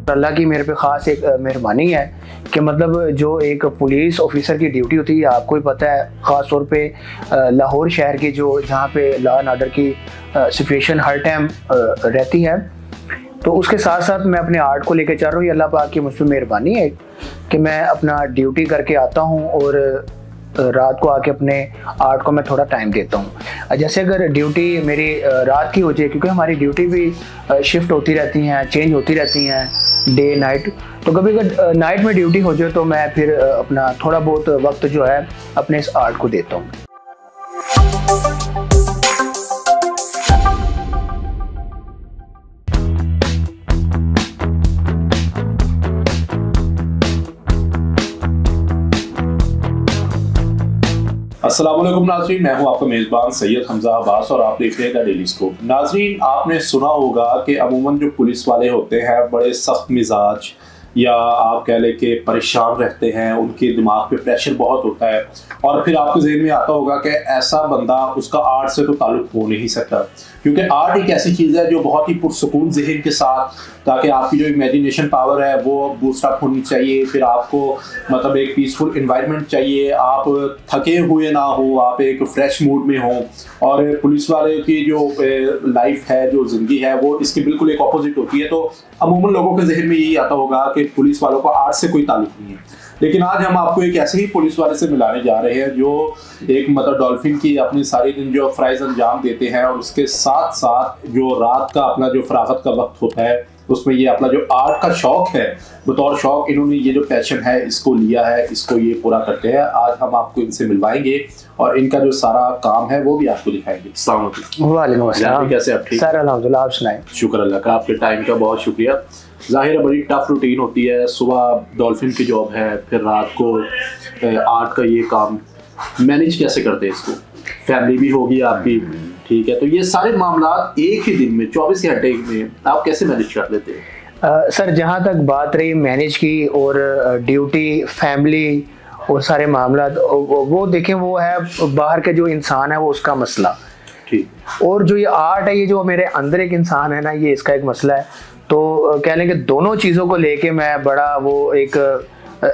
अल्लाह की मेरे पे ख़ास एक मेहरबानी है कि मतलब जो एक पुलिस ऑफिसर की ड्यूटी होती है, आपको ही पता है, ख़ास तौर पे लाहौर शहर की जो जहाँ पे लॉ एंड ऑर्डर की सिचुएशन हर टाइम रहती है, तो उसके साथ साथ मैं अपने आर्ट को लेकर चल रहा हूँ। ये अल्लाह पाक की मुझ पर मेहरबानी है कि मैं अपना ड्यूटी करके आता हूँ और रात को आके अपने आर्ट को मैं थोड़ा टाइम देता हूँ। जैसे अगर ड्यूटी मेरी रात की हो जाए, क्योंकि हमारी ड्यूटी भी शिफ्ट होती रहती हैं, चेंज होती रहती हैं डे नाइट, तो कभी अगर नाइट में ड्यूटी हो जाए तो मैं फिर अपना थोड़ा बहुत वक्त जो है अपने इस आर्ट को देता हूँ। अस्सलाम वालेकुम नाज़रीन, मैं हूं आपका मेज़बान सैयद हमजा अब्बास और आप देख रहे हैं डेली स्कोप। नाज़रीन, आपने सुना होगा कि अमूमन जो पुलिस वाले होते हैं बड़े सख्त मिजाज या आप कह लें कि परेशान रहते हैं, उनके दिमाग पे प्रेशर बहुत होता है और फिर आपके जहन में आता होगा कि ऐसा बंदा, उसका आर्ट से तो ताल्लुक हो नहीं सकता, क्योंकि आर्ट एक ऐसी चीज़ है जो बहुत ही पुरसुकून जहन के साथ, ताकि आपकी जो इमेजिनेशन पावर है वो बूस्ट अप होनी चाहिए। फिर आपको मतलब एक पीसफुल इन्वायरमेंट चाहिए, आप थके हुए ना हो, आप एक फ्रेश मूड में हो। और पुलिस वाले की जो लाइफ है, जो ज़िंदगी है, वो इसके बिल्कुल एक ऑपोजिट होती है। तो अमूमन लोगों के जहन में यही आता होगा कि पुलिस वालों को आर्ट से कोई ताल्लुक नहीं है, लेकिन आज हम आपको एक ऐसे ही पुलिस वाले से मिलाने जा रहे हैं जो एक मतलब डॉल्फिन की अपनी सारी दिन जो फ़राइज़ अंजाम देते हैं और उसके साथ साथ जो रात का अपना जो फरागत का वक्त होता है उसमें ये अपना जो आर्ट का शौक है, बतौर शौक इन्होंने ये जो पैशन है इसको लिया है, इसको ये पूरा करते हैं। आज हम आपको इनसे मिलवाएंगे और इनका जो सारा काम है वो भी आपको दिखाएंगे। अस्सलाम वालेकुम। वालेकुम, कैसे आप? ठीक सर, अल्हम्दुलिल्लाह, आप सुनाएं। शुक्र अल्लाह का, आपके टाइम का बहुत शुक्रिया। ज़ाहिर है बड़ी टफ रूटीन होती है, सुबह डॉल्फिन की जॉब है, फिर रात को आर्ट का ये काम, मैनेज कैसे करते हैं इसको? फैमिली भी होगी आपकी, ठीक है, तो ये सारे मामला एक ही दिन में 24 घंटे में आप कैसे मैनेज कर लेते हैं? सर, जहाँ तक बात रही मैनेज की और ड्यूटी, फैमिली और सारे मामला, वो देखें, वो है बाहर के जो इंसान है वो उसका मसला, ठीक, और जो ये आर्ट है, ये जो मेरे अंदर एक इंसान है ना, ये इसका एक मसला है। तो कह लें कि दोनों चीज़ों को लेके मैं बड़ा वो एक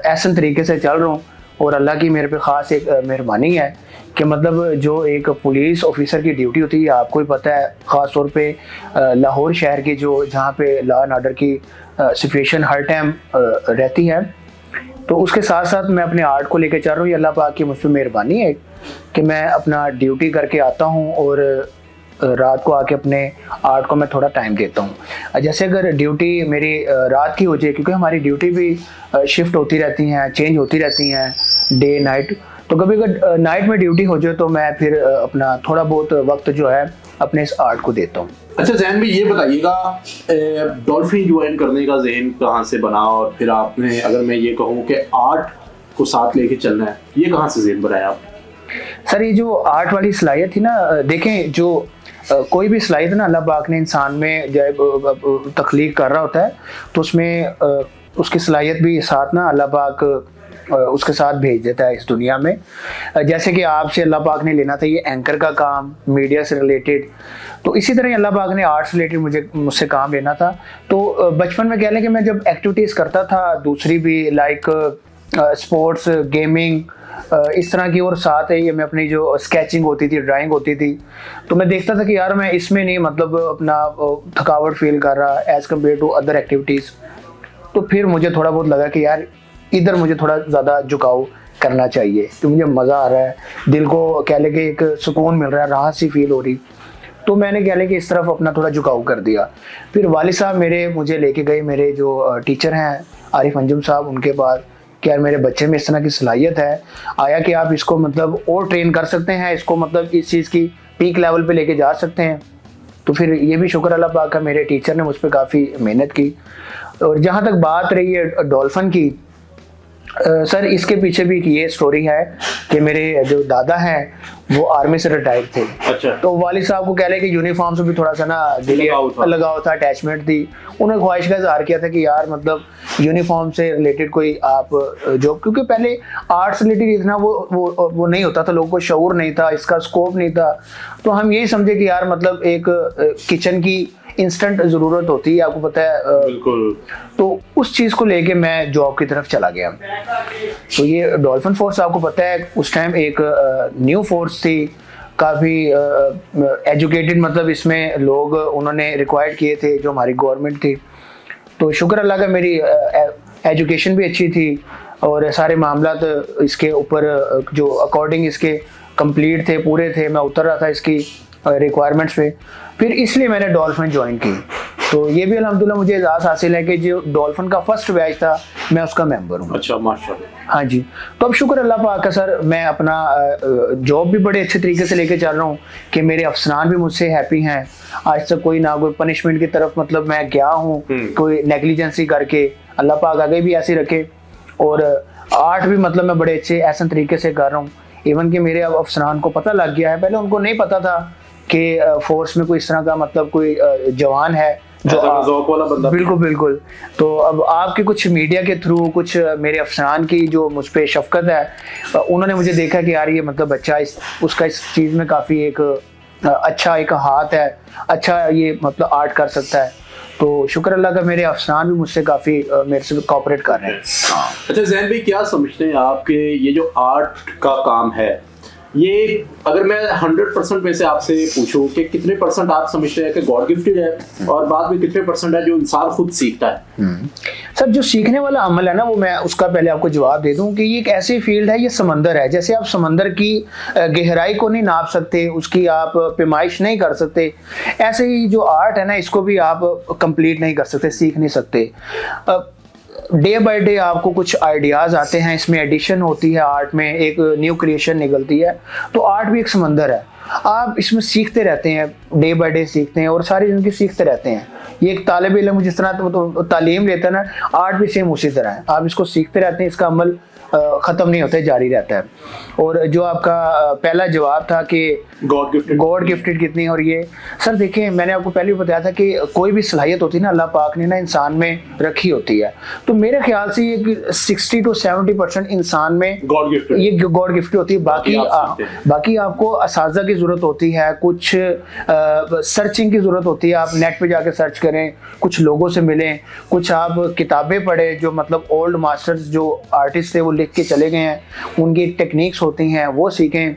ऐसे तरीके से चल रहा हूँ और अल्लाह की मेरे पे ख़ास एक मेहरबानी है कि मतलब जो एक पुलिस ऑफिसर की ड्यूटी होती है, आपको ही पता है, ख़ास तौर पे लाहौर शहर की जो जहाँ पे लॉ एंड ऑर्डर की सिचुएशन हर टाइम रहती है, तो उसके साथ साथ मैं अपने आर्ट को लेकर चल रहा हूँ। ये अल्लाह पाक की मुझ पर मेहरबानी है कि मैं अपना ड्यूटी करके आता हूँ और रात को आके अपने आर्ट को मैं थोड़ा टाइम देता हूँ। जैसे अगर ड्यूटी मेरी रात की हो जाए, क्योंकि हमारी ड्यूटी भी शिफ्ट होती रहती हैं, चेंज होती रहती हैं डे नाइट, तो कभी अगर नाइट में ड्यूटी हो जाए तो मैं फिर अपना थोड़ा बहुत वक्त जो है अपने इस आर्ट को देता हूँ। अच्छा, जहन में ये बताइएगा, डॉल्फिन ज्वाइन करने का जहन कहाँ से बना, और फिर आपने, अगर मैं ये कहूँ कि आर्ट को साथ लेके चलना है, ये कहाँ से जहन बनाया आप? सर, ये जो आर्ट वाली सलाहियत थी ना, देखें, जो कोई भी सलाहियत ना अल्लाह पाक ने इंसान में जब तख्लीक कर रहा होता है तो उसमें उसकी सलाहियत भी साथ ना अल्लाह पाक उसके साथ भेज देता है इस दुनिया में। जैसे कि आपसे अल्लाह पाक ने लेना था ये एंकर का काम, मीडिया से रिलेटेड, तो इसी तरह अल्लाह पाक ने आर्ट से रिलेटेड मुझसे काम लेना था। तो बचपन में कह लें कि मैं जब एक्टिविटीज़ करता था दूसरी भी, लाइक स्पोर्ट्स, गेमिंग, इस तरह की, और साथ है ये मैं अपनी जो स्केचिंग होती थी, ड्राइंग होती थी, तो मैं देखता था कि यार मैं इसमें नहीं मतलब अपना थकावट फील कर रहा as compared to other activities. तो फिर मुझे थोड़ा बहुत लगा कि यार इधर मुझे थोड़ा ज़्यादा झुकाव करना चाहिए, तो मुझे मज़ा आ रहा है, दिल को कह लें कि एक सुकून मिल रहा है, राहत सी फील हो रही, तो मैंने कह लें कि इस तरफ अपना थोड़ा झुकाव कर दिया। फिर वालिद साहब मेरे मुझे लेके गए, मेरे जो टीचर हैं आरिफ अंजुम साहब, उनके बाद कि यार मेरे बच्चे में इस तरह की सलाहियत है, आया कि आप इसको मतलब और ट्रेन कर सकते हैं, इसको मतलब इस चीज़ की पीक लेवल पे लेके जा सकते हैं। तो फिर ये भी शुक्र अल्लाह पाक का, मेरे टीचर ने मुझ पर काफ़ी मेहनत की। और जहाँ तक बात रही है डॉल्फिन की, सर, इसके पीछे भी एक ये स्टोरी है कि मेरे जो दादा हैं वो आर्मी से रिटायर्ड थे। अच्छा। तो वालिद साहब को कह रहे कि यूनिफॉर्म से भी थोड़ा सा ना लगाव था, अटैचमेंट थी। उन्होंने ख्वाहिश का इजहार किया था कि यार मतलब यूनिफॉर्म से रिलेटेड कोई आप जॉब, क्योंकि पहले आर्ट से रिलेटेड इतना वो नहीं होता था, लोगों को शऊर नहीं था, इसका स्कोप नहीं था। तो हम यही समझे कि यार मतलब एक किचन की इंस्टेंट ज़रूरत होती है, आपको पता है। बिल्कुल। तो उस चीज़ को लेके मैं जॉब की तरफ चला गया। तो ये डॉल्फिन फोर्स आपको पता है उस टाइम एक न्यू फोर्स थी, काफ़ी एजुकेटेड, मतलब इसमें लोग उन्होंने रिक्वायर्ड किए थे जो हमारी गवर्नमेंट थी। तो शुक्र अल्लाह का मेरी एजुकेशन भी अच्छी थी और सारे मामला इसके ऊपर जो अकॉर्डिंग इसके कंप्लीट थे, पूरे थे, मैं उतर रहा था इसकी रिक्वायरमेंट्स पे। फिर इसलिए मैंने डॉल्फिन ज्वाइन की। तो ये भी अल्हम्दुलिल्लाह मुझे एजाज़ हासिल है कि जो डॉल्फिन का फर्स्ट बैच था मैं उसका मेंबर हूँ। अच्छा, माशाल्लाह। हाँ जी। तो अब शुक्र अल्लाह पाक का सर, मैं अपना जॉब भी बड़े अच्छे तरीके से लेके चल रहा हूँ कि मेरे अफसरान भी मुझसे हैप्पी हैं। आज तक कोई ना कोई पनिशमेंट की तरफ मतलब मैं गया हूँ कोई नेग्लिजेंसी करके, अल्लाह पाक आगे भी ऐसे रखे। और आर्ट भी मतलब मैं बड़े अच्छे ऐसे तरीके से कर रहा हूँ। इवन कि मेरे अब अफसरान को पता लग गया है, पहले उनको नहीं पता था कि फोर्स में कोई इस तरह का मतलब कोई जवान है जो वाला बंदा। बिल्कुल बिल्कुल। तो अब आपके कुछ मीडिया के थ्रू कुछ मेरे अफसरान की जो मुझ पर शफकत है, उन्होंने मुझे देखा कि यार ये मतलब बच्चा उसका इस चीज़ में काफ़ी एक अच्छा एक हाथ है, अच्छा ये मतलब आर्ट कर सकता है। तो शुक्र अल्लाह का मेरे अफसरान भी मुझसे काफ़ी मेरे से कोऑपरेट कर रहे हैं। अच्छा ज़ैन भाई, क्या समझते हैं आपके ये जो आर्ट का काम है, ये अगर मैं 100% में से आपसे पूछूं कि कितने % आप समझते हैं कि गॉड गिफ्टेड है और बाद में कितने % है जो इंसान खुद सीखता है? सर जो सीखने वाला अमल है ना, वो मैं उसका पहले आपको जवाब दे दूं कि ये एक ऐसी फील्ड है, ये समंदर है। जैसे आप समंदर की गहराई को नहीं नाप सकते, उसकी आप पैमाइश नहीं कर सकते, ऐसे ही जो आर्ट है ना, इसको भी आप कंप्लीट नहीं कर सकते, सीख नहीं सकते। डे बाय डे आपको कुछ आइडियाज़ आते हैं, इसमें एडिशन होती है, आर्ट में एक न्यू क्रिएशन निकलती है। तो आर्ट भी एक समंदर है, आप इसमें सीखते रहते हैं, डे बाय डे सीखते हैं और सारी ज़िंदगी सीखते रहते हैं। ये एक तालिब इल्म जिस तरह तो तालीम लेता है ना, आर्ट भी सेम उसी तरह है, आप इसको सीखते रहते हैं, इसका अमल ख़त्म नहीं होता है, जारी रहता है। और जो आपका पहला जवाब था कि गॉड गिफ्टेड कितनी है, और ये सर देखिए मैंने आपको पहले भी बताया था कि कोई भी सलाहियत होती है ना, अल्लाह पाक ने ना इंसान में रखी होती है। तो मेरे ख्याल से ये 60 to 70% इंसान में ये गॉड गिफ्टेड होती है। बाकी आपको असाज़ा की ज़रूरत होती है, कुछ सर्चिंग की ज़रूरत होती है, आप नेट पे जाके सर्च करें, कुछ लोगों से मिलें, कुछ आप किताबें पढ़ें जो मतलब ओल्ड मास्टर्स जो आर्टिस्ट थे वो लिख के चले गए हैं, उनकी टेक्निक्स होती हैं वो सीखें।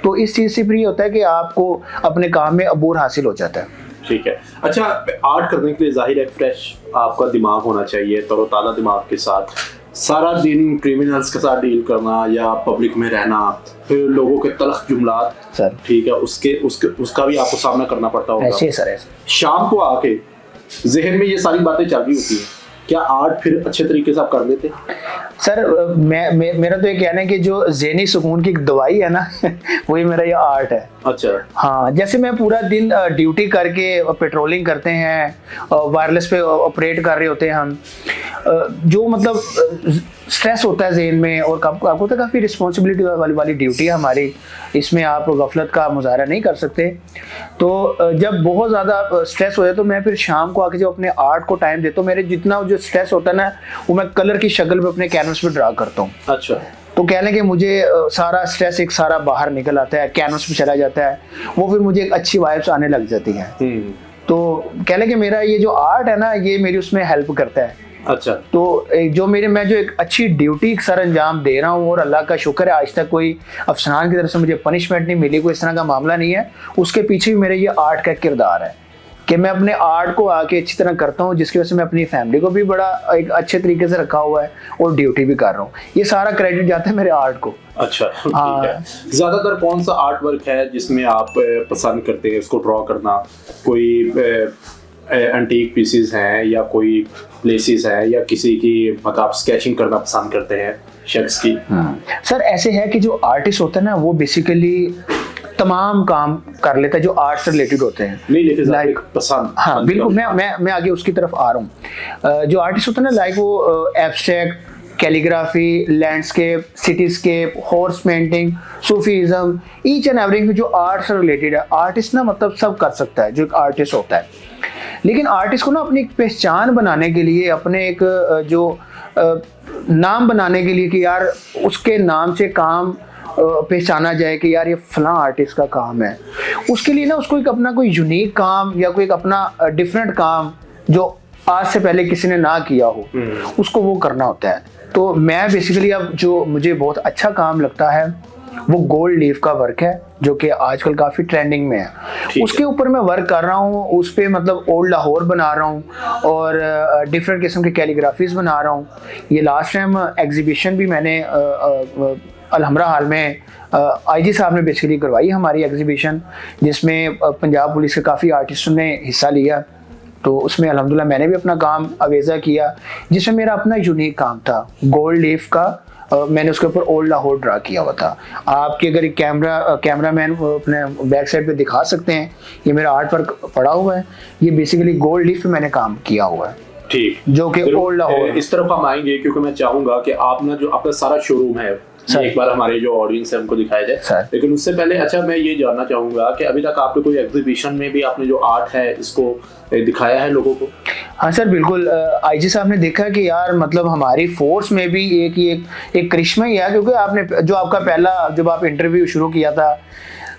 तो इस चीज़ से फिर ये होता है कि आपको अपने काम में अबूर हासिल हो जाता है। ठीक है। अच्छा, आर्ट करने के लिए जाहिर है फ्रेश आपका दिमाग होना चाहिए, तरोताज़ा दिमाग के साथ। सारा दिन क्रिमिनल्स के साथ डील करना या पब्लिक में रहना, फिर लोगों के तलख जुमलात, सर ठीक है, उसका भी आपको सामना करना पड़ता होगा। ऐसे सर ऐसे शाम को आके जहन में ये सारी बातें चल रही होती हैं, क्या आर्ट फिर अच्छे तरीके से आप कर लेते? सर मेरा तो ये कहना है कि जो ज़हनी सुकून की दवाई है ना वही मेरा ये आर्ट है। अच्छा। हाँ, जैसे मैं पूरा दिन ड्यूटी करके पेट्रोलिंग करते हैं, वायरलेस पे ऑपरेट कर रहे होते हैं हम, जो मतलब स्ट्रेस होता है ज़हन में, और आपको तो काफ़ी रिस्पॉन्सिबिलिटी वाली ड्यूटी है हमारी, इसमें आप गफलत का मुजाहरा नहीं कर सकते। तो जब बहुत ज़्यादा स्ट्रेस हो जाए तो मैं फिर शाम को आके जब अपने आर्ट को टाइम देता हूँ, मेरे जितना जो स्ट्रेस होता है ना वो मैं कलर की शक्ल पे अपने कैनवस पे ड्रा करता हूँ। अच्छा। तो कह लें कि मुझे सारा स्ट्रेस एक सारा बाहर निकल आता है, कैनवस पे चला जाता है, वो फिर मुझे एक अच्छी वाइब्स आने लग जाती हैं। तो कह लें कि मेरा ये जो आर्ट है ना, ये मेरी उसमें हेल्प करता है। अच्छा। तो मैं जो एक अच्छी ड्यूटी सर अंजाम दे रहा हूँ, और अल्लाह का शुक्र है आज तक कोई अफसरान की तरफ से मुझे पनिशमेंट नहीं मिली, कोई इस तरह का मामला नहीं है, उसके पीछे भी मेरे ये आर्ट का किरदार है कि मैं अपने आर्ट को आके अच्छी तरह करता हूँ, जिसकी वजह से मैं अपनी फैमिली को भी बड़ा एक अच्छे तरीके से रखा हुआ है और ड्यूटी भी कर रहा हूँ। ये सारा क्रेडिट जाता है मेरे आर्ट को। अच्छा, ठीक है। ज़्यादातर कौन सा आर्ट वर्क है जिसमें आप पसंद करते हैं उसको ड्रॉ करना? कोई एंटीक पीसेस हैं या कोई प्लेसेस हैं या किसी की मतलब आप स्केचिंग करना पसंद करते हैं शख्स की? सर ऐसे है कि जो आर्टिस्ट होता है ना, वो बेसिकली तमाम काम कर लेता है जो आर्ट से रिलेटेड होते हैं। नहीं लेकिन लाइक पसंद। हाँ बिल्कुल, मैं आगे उसकी तरफ आ रहा हूँ। जो आर्टिस्ट होता है ना, लाइक वो abstract calligraphy, landscape, cityscape, horse painting, Sufism, each and everything जो आर्ट से रिलेटेड है। आर्टिस्ट ना मतलब सब कर सकता है जो एक आर्टिस्ट होता है, लेकिन आर्टिस्ट को ना अपनी एक पहचान बनाने के लिए, अपने एक जो नाम बनाने के लिए कि यार उसके नाम से काम पहचाना जाए कि यार ये फलां आर्टिस्ट का काम है, उसके लिए ना उसको एक अपना कोई यूनिक काम या कोई एक अपना डिफरेंट काम जो आज से पहले किसी ने ना किया हो, उसको वो करना होता है। तो मैं बेसिकली अब जो मुझे बहुत अच्छा काम लगता है वो गोल्ड लीफ का वर्क है, जो कि आजकल काफ़ी ट्रेंडिंग में है। उसके ऊपर मैं वर्क कर रहा हूँ, उस पर मतलब ओल्ड लाहौर बना रहा हूँ और डिफरेंट किस्म के कैलीग्राफीज बना रहा हूँ। ये लास्ट टाइम एग्जीबिशन भी मैंने अलहमरा हाल में आईजी साहब ने बेसिकली करवाई हमारी एग्जीबिशन, जिसमें पंजाब पुलिस के काफ़ी आर्टिस्टों ने हिस्सा लिया। तो उसमें अल्हम्दुलिल्लाह मैंने भी अपना काम अवेज़ा किया, जिसमें मेरा अपना यूनिक काम था गोल्ड लीफ का। मैंने उसके ऊपर ओल्ड लाहौर ड्रा किया हुआ था। आपके अगर एक कैमरामैन अपने बैक साइड पे दिखा सकते हैं, ये मेरा आर्ट वर्क पड़ा हुआ है। ये बेसिकली गोल्ड लीफ पे मैंने काम किया हुआ है, ठीक, जो कि ओल्ड लाहौर। इस तरफ हम आएंगे क्योंकि मैं चाहूंगा कि आपने जो आपका सारा शोरूम है एक बार हमारे जो ऑडियंस है उनको दिखाया जाए, लेकिन उससे पहले अच्छा मैं ये जानना चाहूंगा कि अभी तक आपने कोई एग्जीबिशन में भी आपने जो आर्ट है इसको दिखाया है लोगों को? हाँ सर बिल्कुल। आईजी साहब ने देखा कि यार मतलब हमारी फोर्स में भी एक करिश्मा ही है, क्योंकि आपने जो आपका पहला जब आप इंटरव्यू शुरू किया था,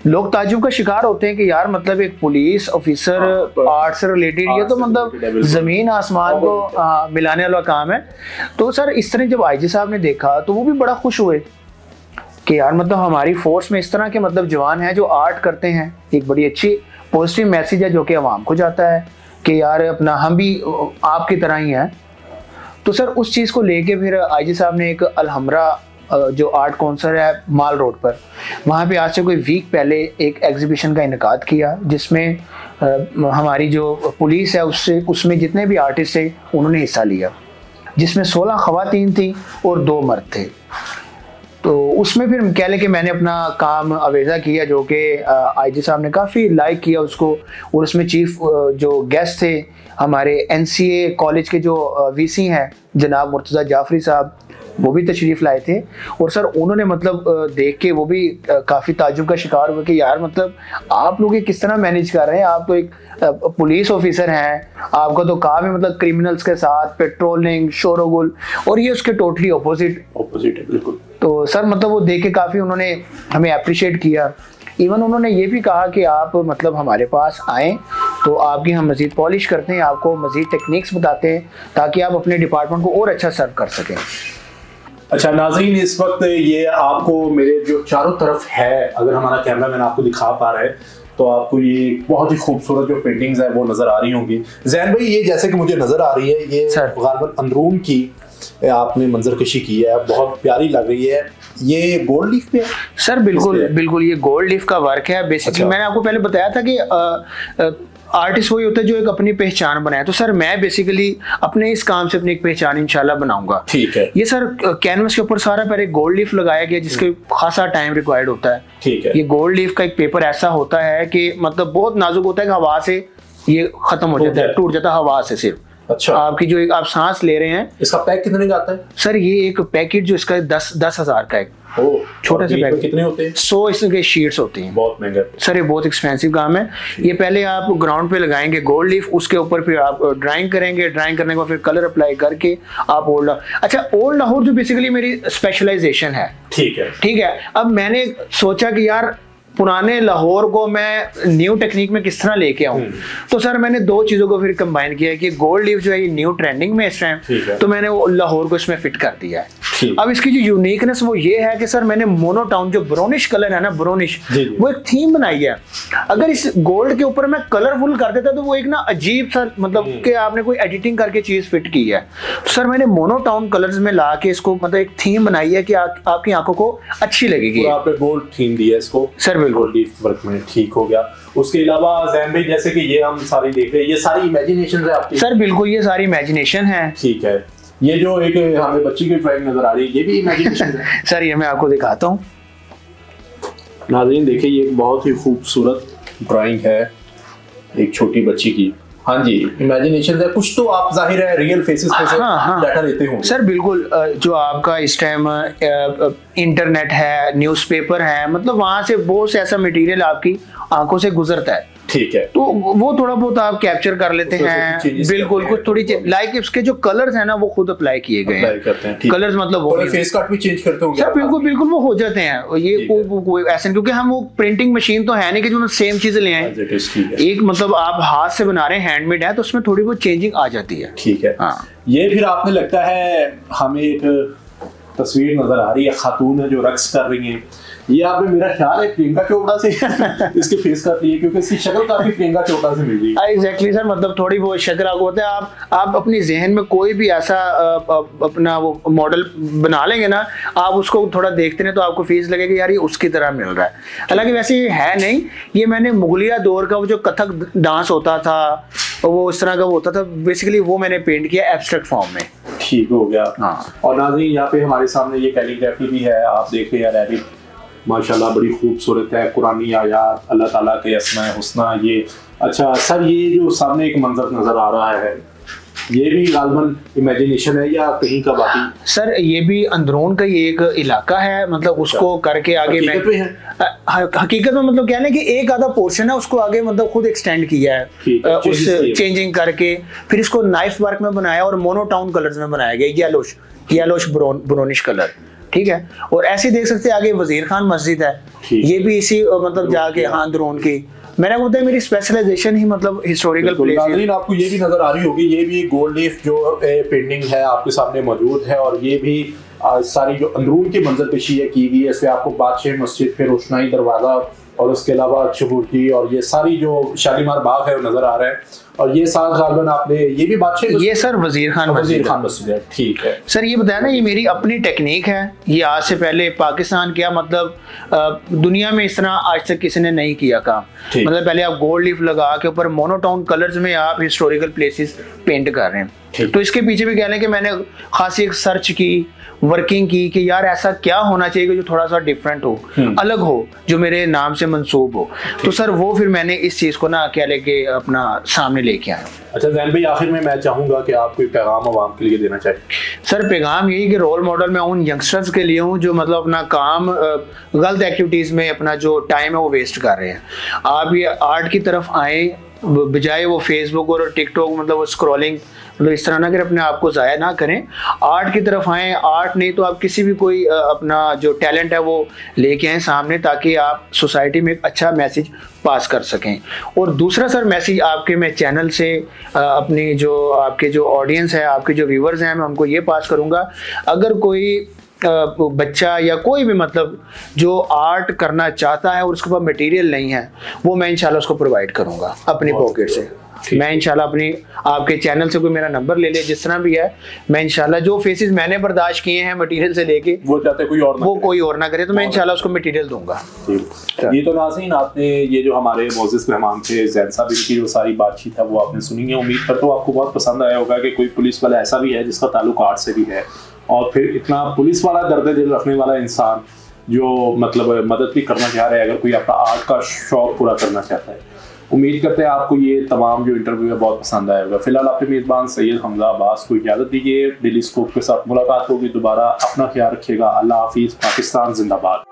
लोग ताज्जुब का शिकार होते हैं कि यार मतलब एक पुलिस ऑफिसर आर्ट से रिलेटेड, ये तो मतलब जमीन आसमान को मिलाने वाला काम है। तो सर इस तरह जब आईजी साहब ने देखा तो वो भी बड़ा खुश हुए कि यार मतलब हमारी फोर्स में इस तरह के मतलब जवान हैं जो आर्ट करते हैं। एक बड़ी अच्छी पॉजिटिव मैसेज है जो कि आवाम को जाता है कि यार अपना हम भी आपकी तरह ही हैं। तो सर उस चीज़ को लेके फिर आईजी साहब ने एक अलहमरा जो आर्ट काउंसिल है माल रोड पर, वहाँ पे आज से कोई वीक पहले एक एग्जीबिशन का इनेकाद किया, जिसमें हमारी जो पुलिस है उसमें जितने भी आर्टिस्ट थे उन्होंने हिस्सा लिया, जिसमें 16 ख़वातीन थी और 2 मर्द थे। तो उसमें फिर कह लें कि मैंने अपना काम अवेज़ा किया, जो कि आईजी साहब ने काफ़ी लाइक किया उसको। और उसमें चीफ जो गेस्ट थे हमारे एनसीए कॉलेज के जो वीसी हैं जनाब मुर्तज़ा जाफरी साहब, वो भी तशरीफ़ लाए थे। और सर उन्होंने मतलब देख के वो भी काफ़ी ताज्जुब का शिकार हुए कि यार मतलब आप लोग ये किस तरह मैनेज कर रहे हैं, आप तो एक पुलिस ऑफिसर हैं, आपका तो काम है मतलब क्रिमिनल्स के साथ पेट्रोलिंग शोरगुल, और ये उसके टोटली ऑपोजिट है बिल्कुल। तो सर मतलब वो देख के काफ़ी उन्होंने हमें अप्रिशिएट किया। इवन उन्होंने ये भी कहा कि आप मतलब हमारे पास आएँ तो आपकी हम मज़ीद पॉलिश करते हैं, आपको मज़ीद टेक्निक्स बताते हैं ताकि आप अपने डिपार्टमेंट को और अच्छा सर्व कर सकें। अच्छा नाज़रीन, इस वक्त ये आपको मेरे जो चारों तरफ है, अगर हमारा कैमरामैन आपको दिखा पा रहा है तो आपको ये बहुत ही खूबसूरत जो पेंटिंग्स है वो नज़र आ रही होंगी। ज़ैन भाई, ये जैसे कि मुझे नज़र आ रही है, ये गालिबन अंदरून की आपने मंजरकशी की है, बहुत प्यारी लग रही है। ये गोल्ड लीफ पे है? सर बिल्कुल ये गोल्ड लीफ का वर्क है बेसिकली। मैंने आपको पहले बताया था कि आर्टिस्ट वही होता है जो एक अपनी पहचान बनाए। तो सर मैं बेसिकली अपने इस काम से अपनी एक पहचान इंशाल्लाह बनाऊंगा। ठीक है। ये सर कैनवस के ऊपर सारा पहले गोल्ड लीफ लगाया गया, जिसके खासा टाइम रिक्वायर्ड होता है। ठीक है। ये गोल्ड लीफ का एक पेपर ऐसा होता है कि मतलब बहुत नाजुक होता है कि हवा से ये खत्म हो जाता है, टूट जाता है हवा से सिर्फ। अच्छा। आपकी जो एक आप सांस ले रहे हैं, इसका पैक कितने का आता है? सर ये एक पैकेट जो इसका 10,000 का एक छोटे से पैकेट। कितने होते हैं? 100 इसके शीट्स होती हैं। बहुत महंगा सर, ये बहुत एक्सपेंसिव काम है। ये पहले आप ग्राउंड पे लगाएंगे गोल्ड लीफ, उसके ऊपर फिर आप ड्राइंग करेंगे, ड्राइंग करने के बाद फिर कलर अप्लाई करके आप ओल्ड लाहौर जो बेसिकली मेरी स्पेशलाइजेशन है। ठीक है। अब मैंने सोचा कि यार पुराने लाहौर को मैं न्यू टेक्निक में किस तरह लेके आऊं, तो सर मैंने 2 चीजों को फिर कंबाइन किया कि गोल्ड लीफ जो है ये न्यू ट्रेंडिंग में इस टाइम, तो मैंने वो लाहौर को इसमें फिट कर दिया है। अब इसकी जो यूनिकनेस वो ये है कि सर मैंने मोनोटोन जो ब्राउनिश कलर है ना, ब्राउनिश, वो एक थीम बनाई है। अगर इस गोल्ड के ऊपर मैं कलरफुल कर देता तो वो एक ना अजीब सा मतलब कि आपने कोई एडिटिंग करके चीज फिट की है। तो सर मैंने मोनोटोन कलर्स में ला के इसको मतलब एक थीम बनाई है कि आपकी आंखों को अच्छी लगेगी। आपने गोल्ड थीम दी है इसको? सर बिल्कुल, लीफ वर्क में ठीक हो गया। उसके अलावा ज़ैन भाई, जैसे कि ये हम सारी देख रहे हैं, ये सारी इमेजिनेशन है आपकी? सर बिल्कुल, ये सारी इमेजिनेशन है। ठीक है। ये जो एक हमें बच्ची की ड्राइंग नजर आ रही है, ये भी इमेजिनेशन है? सर ये मैं आपको दिखाता हूँ। नाज़रीन देखिए, ये एक बहुत ही खूबसूरत ड्राइंग है एक छोटी बच्ची की। हाँ जी, इमेजिनेशन है कुछ, तो आप जाहिर है रियल फेसेस में से डाटा लेते होंगे। सर बिल्कुल, जो आपका इस टाइम इंटरनेट है, न्यूज़पेपर है, मतलब वहां से बहुत से ऐसा मटेरियल आपकी आंखों से गुजरता है, ठीक है, तो वो थोड़ा बहुत आप कैप्चर कर लेते हैं। बिल्कुल, कुछ थोड़ी लाइक इसके जो कलर्स हैं ना वो खुद अप्लाई किए गए हैं। कलर्स मतलब वो फेस कट भी चेंज करते होंगे सर। बिल्कुल बिल्कुल वो हो जाते हैं। ये कोई ऐसा, क्योंकि हम वो प्रिंटिंग मशीन तो है नहीं कि जो सेम चीजें ले आए। एक मतलब आप हाथ से बना रहे हैं, हैंडमेड है, तो उसमें थोड़ी बहुत चेंजिंग आ जाती है। ठीक है, ये फिर आपने लगता है हमें एक तस्वीर नजर आ रही है, खातून है जो रक्स कर रही हैं, ये आपने मेरा ख्याल है प्रियंका चोपड़ा से इसके फेस कट लिए, क्योंकि इसकी शक्ल काफी प्रियंका चोपड़ा से मिल रही है। एग्जैक्टली सर, मतलब थोड़ी वो शक्ल आपको होता है। आप अपनी जहन में कोई भी ऐसा अपना वो मॉडल बना लेंगे ना, आप उसको थोड़ा देखते हैं तो आपको फेस लगेगा यार ये उसकी तरह मिल रहा है। हालांकि वैसे ये है नहीं, ये मैंने मुगलिया दौर का वो जो कथक डांस होता था वो इस तरह का होता था, बेसिकली वो मैंने पेंट किया एब्स्ट्रैक्ट फॉर्म में। ठीक हो गया। हाँ। और नाज़रीन यहाँ पे हमारे सामने ये कैलीग्राफी भी है, आप देख रहे हैं अरेबिक, माशाल्लाह बड़ी खूबसूरत है, कुरानी आयात, अल्लाह ताला के अस्माए हुस्ना। ये अच्छा सर, ये जो सामने एक मंजर नजर आ रहा है, ये भी गालबन इमेजिनेशन है या कहीं का बाकी? सर ये भी अंदरून का ही एक इलाका है, मतलब उसको करके आगे मैं हकीकत में मतलब क्या है कि एक आधा पोर्शन है उसको आगे मतलब खुद एक्सटेंड किया है, उस चेंजिंग करके फिर इसको नाइफ वर्क में बनाया और मोनोटोन कलर्स में बनाया गया, येलोश ब्राउनिश कलर। ठीक है, और ऐसे देख सकते हैं आगे वजीर खान मस्जिद है, ये भी इसी मतलब जाके अंदरून की। मैंने बताया मेरी स्पेशलाइजेशन ही मतलब हिस्टोरिकल प्लेस है। आपको ये भी नजर आ रही होगी, ये भी गोल्ड लीफ जो पेंटिंग है आपके सामने मौजूद है, और ये भी सारी जो अंदरून की मंजर पेशी है की गई है। इसमें आपको बादशाह मस्जिद, फिर रोशनाई दरवाजा, और उसके अलावा चबूतरी, और ये सारी जो शालीमार बाग है वो नजर आ रहा है। और ये साथ गालबन आपने ये भी बादशाह, ये सर वजीर खान मस्जिद है। ठीक है सर, ये बताया ना ये मेरी अपनी टेक्निक है, ये आज से पहले पाकिस्तान क्या मतलब दुनिया में इस तरह आज तक किसी ने नहीं किया काम। मतलब पहले आप गोल्ड लीफ लगा के ऊपर मोनोटोन कलर्स में आप हिस्टोरिकल प्लेसेस पेंट कर रहे हैं। तो इसके पीछे भी कहना है कि मैंने खासी एक सर्च की, वर्किंग की कि यार ऐसा क्या होना चाहिए जो थोड़ा सा डिफरेंट हो, अलग हो, जो मेरे नाम से मंसूब हो। तो सर वो फिर मैंने इस चीज को ना क्या लेके अपना सामने लेके आया। अच्छा जैन भाई, आखिर में मैं चाहूंगा कि आप कोई पैगाम आवाम के लिए देना चाहिए। सर पैगाम यही कि रोल मॉडल मैं उन यंगस्टर्स के लिए हूँ जो मतलब अपना काम गलत एक्टिविटीज में अपना जो टाइम है वो वेस्ट कर रहे हैं। आप ये आर्ट की तरफ आए, बजाय वो फेसबुक और टिकटॉक मतलब वो स्क्रॉलिंग मतलब इस तरह ना करें, अपने आप को ज़ाया ना करें, आर्ट की तरफ आएँ। आर्ट नहीं तो आप किसी भी कोई अपना जो टैलेंट है वो लेके आएँ सामने, ताकि आप सोसाइटी में एक अच्छा मैसेज पास कर सकें। और दूसरा सर मैसेज आपके मैं चैनल से अपनी जो आपके जो ऑडियंस है, आपके जो व्यूवर्स हैं, मैं उनको ये पास करूँगा, अगर कोई बच्चा या कोई भी मतलब जो आर्ट करना चाहता है और उसके पास मटेरियल नहीं है, वो मैं इंशाल्लाह उसको प्रोवाइड करूँगा अपनी पॉकेट से। मैं इंशाल्लाह अपनी आपके चैनल से कोई मेरा नंबर ले ले, जिस तरह भी है, मैं इंशाल्लाह जो फेसेस मैंने बर्दाश्त किए हैं मटेरियल से लेके वो चाहते कोई और ना करे, तो मैं इंशाल्लाह उसको मटेरियल दूंगा। ये तो नाज़रीन आपने ये जो हमारे मोअज़्ज़िज़ मेहमान थे ज़ैन साहब की जो सारी बातचीत है वो आपने सुनी है। उम्मीद करता हूँ आपको बहुत पसंद आया होगा कि कोई पुलिस वाला ऐसा भी है जिसका ताल्लुक आर्ट से भी है, और फिर इतना पुलिस वाला दर्द दिल रखने वाला इंसान जो मतलब मदद भी करना चाह रहा है, अगर कोई अपना आर्ट का शौक पूरा करना चाहता है। उम्मीद करते हैं आपको ये तमाम जो इंटरव्यू है बहुत पसंद आएगा। फिलहाल अपने मेज़बान सैयद हमजा अब्बास को इजाज़त दीजिए, डेली स्कोप के साथ मुलाकात होगी दोबारा। अपना ख्याल रखिएगा, अल्लाह हाफिज़, पाकिस्तान जिंदाबाद।